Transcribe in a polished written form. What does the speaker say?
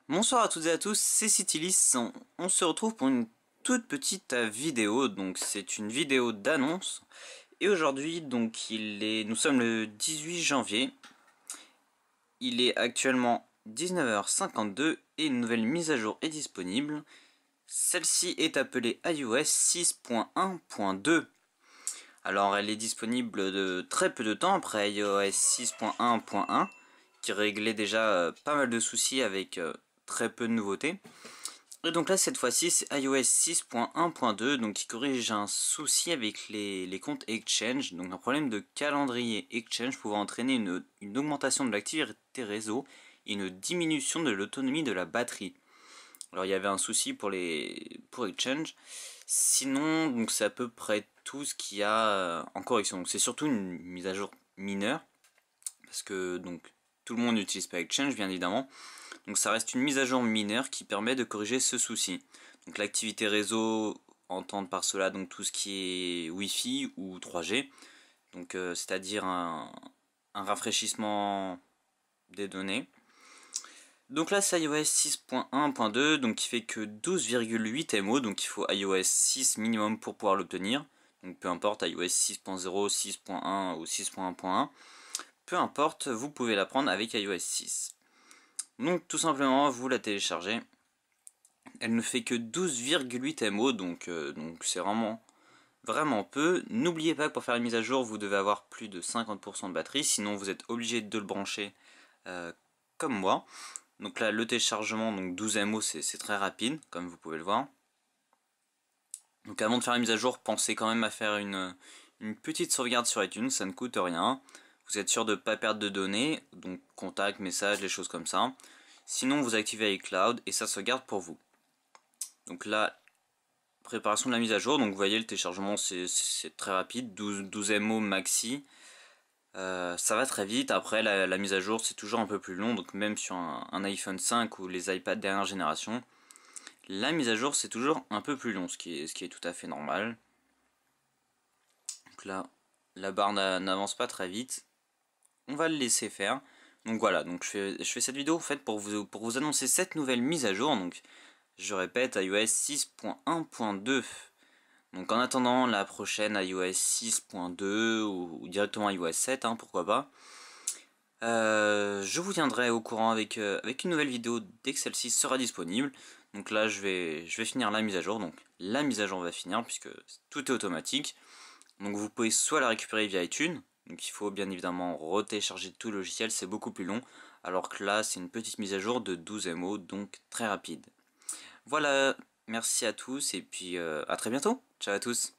Bonsoir à toutes et à tous, c'est Citylis. On se retrouve pour une toute petite vidéo, donc c'est une vidéo d'annonce. Et aujourd'hui, nous sommes le 18 janvier. Il est actuellement 19h52 et une nouvelle mise à jour est disponible. Celle-ci est appelée iOS 6.1.2. Alors elle est disponible de très peu de temps après iOS 6.1.1 qui réglait déjà pas mal de soucis avec très peu de nouveautés. Et donc là cette fois-ci c'est iOS 6.1.2 donc qui corrige un souci avec les comptes Exchange, donc un problème de calendrier Exchange pouvant entraîner une augmentation de l'activité réseau et une diminution de l'autonomie de la batterie. Alors il y avait un souci pour Exchange, sinon donc c'est à peu près tout ce qu'il y a en correction. Donc c'est surtout une mise à jour mineure parce que donc tout le monde n'utilise pas Exchange bien évidemment. Donc ça reste une mise à jour mineure qui permet de corriger ce souci. Donc l'activité réseau, entendre par cela donc tout ce qui est Wi-Fi ou 3G, donc c'est-à-dire un rafraîchissement des données. Donc là c'est iOS 6.1.2 donc qui fait que 12,8 MO, donc il faut iOS 6 minimum pour pouvoir l'obtenir. Donc peu importe iOS 6.0, 6.1 ou 6.1.1, peu importe, vous pouvez la prendre avec iOS 6. Donc tout simplement vous la téléchargez. Elle ne fait que 12,8 MO donc c'est vraiment peu. N'oubliez pas que pour faire la mise à jour vous devez avoir plus de 50% de batterie, sinon vous êtes obligé de le brancher comme moi. Donc là le téléchargement, donc 12 MO c'est très rapide comme vous pouvez le voir. Donc avant de faire la mise à jour, pensez quand même à faire une petite sauvegarde sur iTunes, ça ne coûte rien. Vous êtes sûr de ne pas perdre de données, donc contacts, messages, les choses comme ça. Sinon vous activez iCloud et ça sauvegarde pour vous. Donc là, préparation de la mise à jour, donc vous voyez le téléchargement c'est très rapide, 12 MO maxi. Ça va très vite, après la mise à jour c'est toujours un peu plus long, donc même sur un iPhone 5 ou les iPads dernière génération, la mise à jour c'est toujours un peu plus long, ce qui est tout à fait normal. Donc là, la barre n'avance pas très vite, on va le laisser faire. Donc voilà, donc je fais cette vidéo en fait pour vous annoncer cette nouvelle mise à jour, donc je répète iOS 6.1.2. Donc en attendant la prochaine iOS 6.2 ou directement iOS 7, hein, pourquoi pas. Je vous tiendrai au courant avec une nouvelle vidéo dès que celle-ci sera disponible. Donc là je vais finir la mise à jour. Donc la mise à jour va finir puisque tout est automatique. Donc vous pouvez soit la récupérer via iTunes. Donc il faut bien évidemment retélécharger tout le logiciel, c'est beaucoup plus long. Alors que là c'est une petite mise à jour de 12 MO, donc très rapide. Voilà, merci à tous et puis à très bientôt. Ciao à tous.